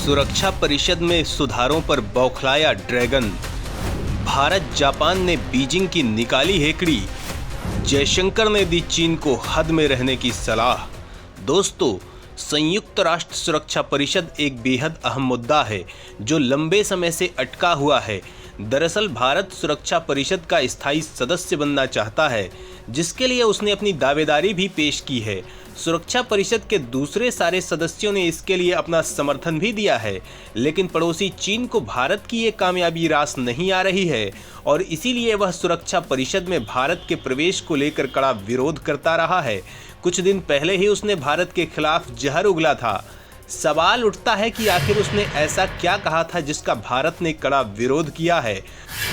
सुरक्षा परिषद में सुधारों पर बौखलाया ड्रैगन। भारत जापान ने बीजिंग की निकाली हेकड़ी। जयशंकर ने दी चीन को हद में रहने की सलाह। दोस्तों, संयुक्त राष्ट्र सुरक्षा परिषद एक बेहद अहम मुद्दा है जो लंबे समय से अटका हुआ है। दरअसल भारत सुरक्षा परिषद का स्थायी सदस्य बनना चाहता है, जिसके लिए उसने अपनी दावेदारी भी पेश की है। सुरक्षा परिषद के दूसरे सारे सदस्यों ने इसके लिए अपना समर्थन भी दिया है, लेकिन पड़ोसी चीन को भारत की ये कामयाबी रास नहीं आ रही है और इसीलिए वह सुरक्षा परिषद में भारत के प्रवेश को लेकर कड़ा विरोध करता रहा है। कुछ दिन पहले ही उसने भारत के खिलाफ जहर उगला था। सवाल उठता है कि आखिर उसने ऐसा क्या कहा था जिसका भारत ने कड़ा विरोध किया है।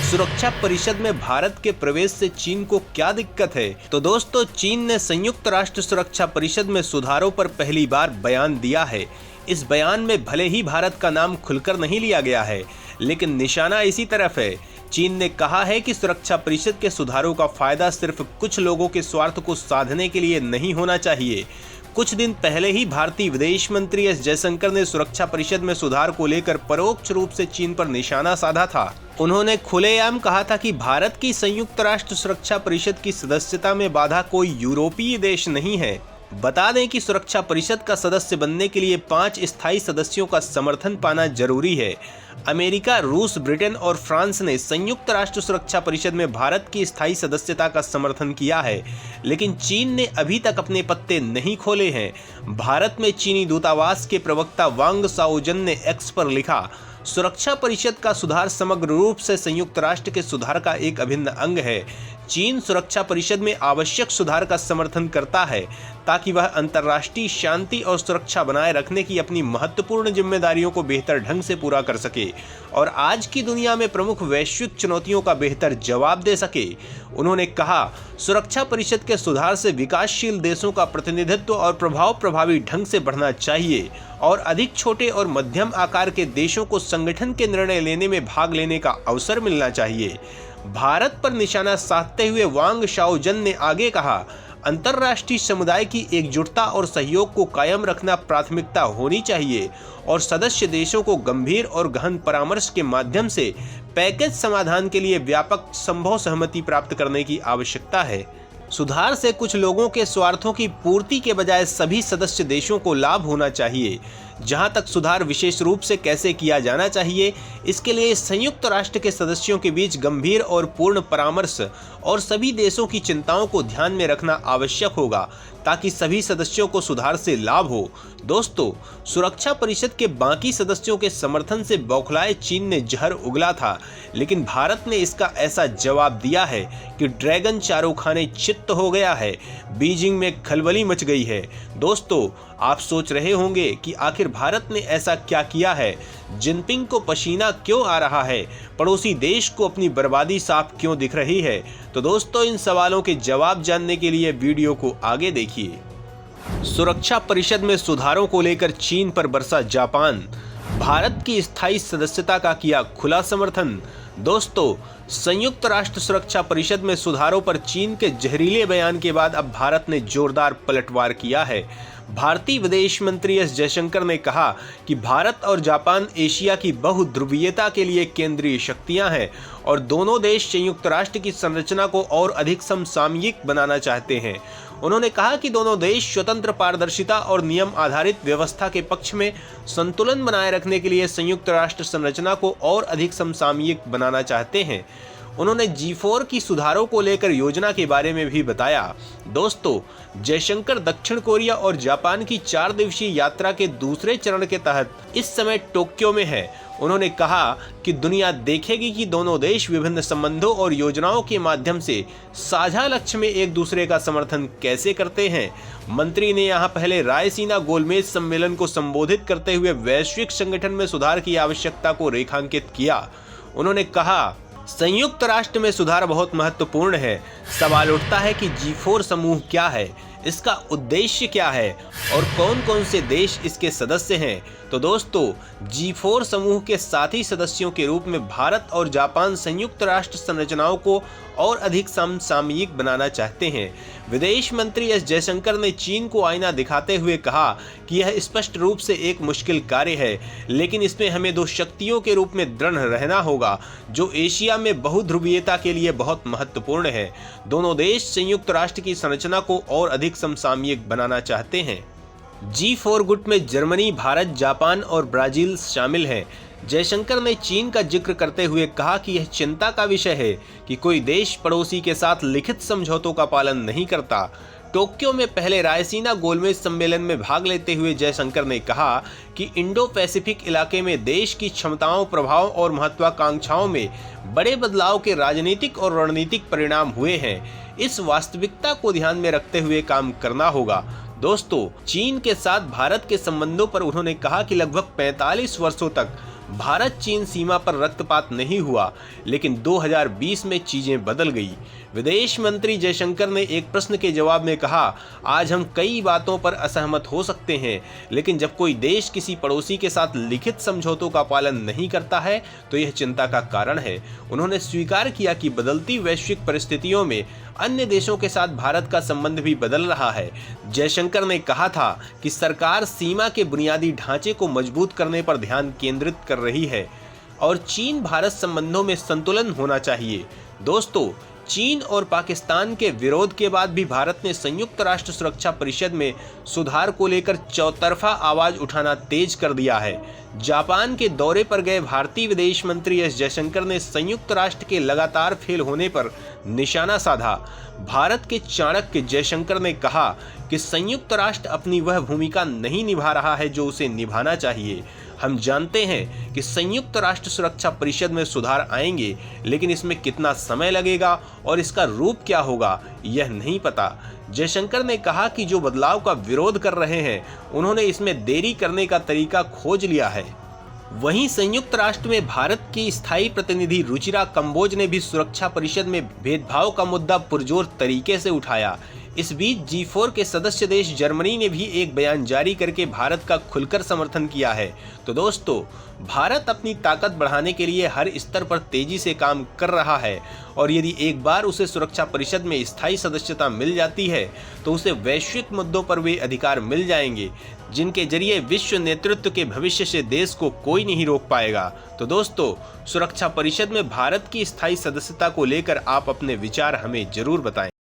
सुरक्षा परिषद में भारत के प्रवेश से चीन को क्या दिक्कत है? तो दोस्तों, चीन ने संयुक्त राष्ट्र सुरक्षा परिषद में सुधारों पर पहली बार बयान दिया है। इस बयान में भले ही भारत का नाम खुलकर नहीं लिया गया है, लेकिन निशाना इसी तरफ है। चीन ने कहा है कि सुरक्षा परिषद के सुधारों का फायदा सिर्फ कुछ लोगों के स्वार्थ को साधने के लिए नहीं होना चाहिए। कुछ दिन पहले ही भारतीय विदेश मंत्री एस जयशंकर ने सुरक्षा परिषद में सुधार को लेकर परोक्ष रूप से चीन पर निशाना साधा था। उन्होंने खुलेआम कहा था कि भारत की संयुक्त राष्ट्र सुरक्षा परिषद की सदस्यता में बाधा कोई यूरोपीय देश नहीं है। बता दें कि सुरक्षा परिषद का सदस्य बनने के लिए 5 स्थायी सदस्यों का समर्थन पाना जरूरी है। अमेरिका, रूस, ब्रिटेन और फ्रांस ने संयुक्त राष्ट्र सुरक्षा परिषद में भारत की स्थायी सदस्यता का समर्थन किया है, लेकिन चीन ने अभी तक अपने पत्ते नहीं खोले हैं। भारत में चीनी दूतावास के प्रवक्ता वांग शाओजन ने एक्स पर लिखा, सुरक्षा परिषद का सुधार समग्र रूप से संयुक्त राष्ट्र के सुधार का एक अभिन्न अंग है। चीन सुरक्षा परिषद में आवश्यक सुधार का समर्थन करता है ताकि वह अंतर्राष्ट्रीय शांति और सुरक्षा बनाए रखने की अपनी महत्वपूर्ण जिम्मेदारियों को बेहतर ढंग से पूरा कर सके और आज की दुनिया में प्रमुख वैश्विक चुनौतियों का बेहतर जवाब दे सके। उन्होंने कहा, सुरक्षा परिषद के सुधार से विकासशील देशों का प्रतिनिधित्व और प्रभाव प्रभावी ढंग से बढ़ना चाहिए और अधिक छोटे और मध्यम आकार के देशों को संगठन के निर्णय लेने में भाग लेने का अवसर मिलना चाहिए। भारत पर निशाना साधते हुए वांग शाओजन ने आगे कहा, अंतर्राष्ट्रीय समुदाय की एकजुटता और सहयोग को कायम रखना प्राथमिकता होनी चाहिए और सदस्य देशों को गंभीर और गहन परामर्श के माध्यम से पैकेज समाधान के लिए व्यापक संभव सहमति प्राप्त करने की आवश्यकता है। सुधार से कुछ लोगों के स्वार्थों की पूर्ति के बजाय सभी सदस्य देशों को लाभ होना चाहिए। जहां तक सुधार विशेष रूप से कैसे किया जाना चाहिए, इसके लिए संयुक्त राष्ट्र के सदस्यों के बीच गंभीर और पूर्ण परामर्श और सभी देशों की चिंताओं को ध्यान में रखना आवश्यक होगा ताकि सभी सदस्यों को सुधार से लाभ हो। दोस्तों, सुरक्षा परिषद के बाकी सदस्यों के समर्थन से बौखलाए चीन ने जहर उगला था, लेकिन भारत ने इसका ऐसा जवाब दिया है कि ड्रैगन चारों खाने चित्त हो गया है। बीजिंग में खलबली मच गई है। दोस्तों, आप सोच रहे होंगे कि आखिर भारत ने ऐसा क्या किया है? जिनपिंग को पसीना क्यों आ रहा है? पड़ोसी देश को अपनी बर्बादी साफ क्यों दिख रही है? तो दोस्तों, इन सवालों के जवाब जानने के लिए वीडियो को आगे देखिए। सुरक्षा परिषद में सुधारों को लेकर चीन पर बरसा जापान। भारत की स्थायी सदस्यता का किया खुला समर्थन। दोस्तों, संयुक्त राष्ट्र सुरक्षा परिषद में सुधारों पर चीन के जहरीले बयान के बाद अब भारत ने जोरदार पलटवार किया है। भारतीय विदेश मंत्री एस जयशंकर ने कहा कि भारत और जापान एशिया की बहुध्रुवीयता के लिए केंद्रीय शक्तियां हैं और दोनों देश संयुक्त राष्ट्र की संरचना को और अधिक समसामयिक बनाना चाहते हैं। उन्होंने कहा कि दोनों देश स्वतंत्र, पारदर्शिता और नियम आधारित व्यवस्था के पक्ष में संतुलन बनाए रखने के लिए संयुक्त राष्ट्र संरचना को और अधिक समसामयिक बनाना चाहते हैं। उन्होंने G4 की सुधारों को लेकर योजना के बारे में भी बताया। दोस्तों, जयशंकर दक्षिण कोरिया और जापान की 4 दिवसीय यात्रा के दूसरे चरण के तहत इस समय टोक्यो में है। उन्होंने कहा कि दुनिया देखेगी कि दोनों देश विभिन्न संबंधों और योजनाओं के माध्यम से साझा लक्ष्य में एक दूसरे का समर्थन कैसे करते हैं। मंत्री ने यहां पहले रायसीना गोलमेज सम्मेलन को संबोधित करते हुए वैश्विक संगठन में सुधार की आवश्यकता को रेखांकित किया। उन्होंने कहा, संयुक्त राष्ट्र में सुधार बहुत महत्वपूर्ण है। सवाल उठता है कि G4 समूह क्या है, इसका उद्देश्य क्या है और कौन कौन से देश इसके सदस्य हैं। तो दोस्तों, G4 समूह के साथी सदस्यों के रूप में भारत और जापान संयुक्त राष्ट्र संरचनाओं को और अधिक समसामयिक बनाना चाहते हैं। विदेश मंत्री एस जयशंकर ने चीन को आईना दिखाते हुए कहा कि यह स्पष्ट रूप से एक मुश्किल कार्य है, लेकिन इसमें हमें दो शक्तियों के रूप में दृढ़ रहना होगा, जो एशिया में बहुध्रुवीयता के लिए बहुत महत्वपूर्ण है। दोनों देश संयुक्त राष्ट्र की संरचना को और अधिक समसामयिक बनाना चाहते हैं। G4 गुट में जर्मनी, भारत, जापान और ब्राजील शामिल हैं। जयशंकर ने चीन का जिक्र करते हुए कहा कि यह चिंता का विषय है कि कोई देश पड़ोसी के साथ लिखित समझौतों का पालन नहीं करता। टोक्यो में पहले रायसीना गोलमेज सम्मेलन में भाग लेते हुए जयशंकर ने कहा कि इंडो पैसिफिक इलाके में देश की क्षमताओं, प्रभाव और महत्वाकांक्षाओं में बड़े बदलाव के राजनीतिक और रणनीतिक परिणाम हुए हैं। इस वास्तविकता को ध्यान में रखते हुए काम करना होगा। दोस्तों, चीन के साथ भारत के संबंधों पर उन्होंने कहा कि लगभग 45 वर्षों तक भारत चीन सीमा पर रक्तपात नहीं हुआ, लेकिन 2020 में चीजें बदल गई। विदेश मंत्री जयशंकर ने एक प्रश्न के जवाब में कहा, आज हम कई बातों पर असहमत हो सकते हैं, लेकिन जब कोई देश किसी पड़ोसी के साथ लिखित समझौतों का पालन नहीं करता है तो यह चिंता का कारण है। उन्होंने स्वीकार किया कि बदलती वैश्विक परिस्थितियों में अन्य देशों के साथ भारत का संबंध भी बदल रहा है। जयशंकर ने कहा था कि सरकार सीमा के बुनियादी ढांचे को मजबूत करने पर ध्यान केंद्रित कर रही है और चीन भारत संबंधों में संतुलन होना चाहिए। दोस्तों, चीन और पाकिस्तान के विरोध के बाद भी भारत ने संयुक्त राष्ट्र सुरक्षा परिषद में सुधार को लेकर चौतरफा आवाज उठाना तेज कर दिया है। जापान के दौरे पर गए भारतीय विदेश मंत्री एस जयशंकर ने संयुक्त राष्ट्र के लगातार फेल होने पर निशाना साधा। भारत के चाणक्य जयशंकर ने कहा कि संयुक्त राष्ट्र अपनी वह भूमिका नहीं निभा रहा है जो उसे निभाना चाहिए। हम जानते हैं कि संयुक्त राष्ट्र सुरक्षा परिषद में सुधार आएंगे, लेकिन इसमें कितना समय लगेगा और इसका रूप क्या होगा यह नहीं पता। जयशंकर ने कहा कि जो बदलाव का विरोध कर रहे हैं उन्होंने इसमें देरी करने का तरीका खोज लिया है। वहीं संयुक्त राष्ट्र में भारत की स्थायी प्रतिनिधि रुचिरा कंबोज ने भी सुरक्षा परिषद में भेदभाव का मुद्दा पुरजोर तरीके से उठाया। इस बीच G4 के सदस्य देश जर्मनी ने भी एक बयान जारी करके भारत का खुलकर समर्थन किया है। तो दोस्तों, भारत अपनी ताकत बढ़ाने के लिए हर स्तर पर तेजी से काम कर रहा है और यदि एक बार उसे सुरक्षा परिषद में स्थायी सदस्यता मिल जाती है तो उसे वैश्विक मुद्दों पर वे अधिकार मिल जाएंगे जिनके जरिए विश्व नेतृत्व के भविष्य से देश को कोई नहीं रोक पाएगा। तो दोस्तों, सुरक्षा परिषद में भारत की स्थायी सदस्यता को लेकर आप अपने विचार हमें जरूर बताएं।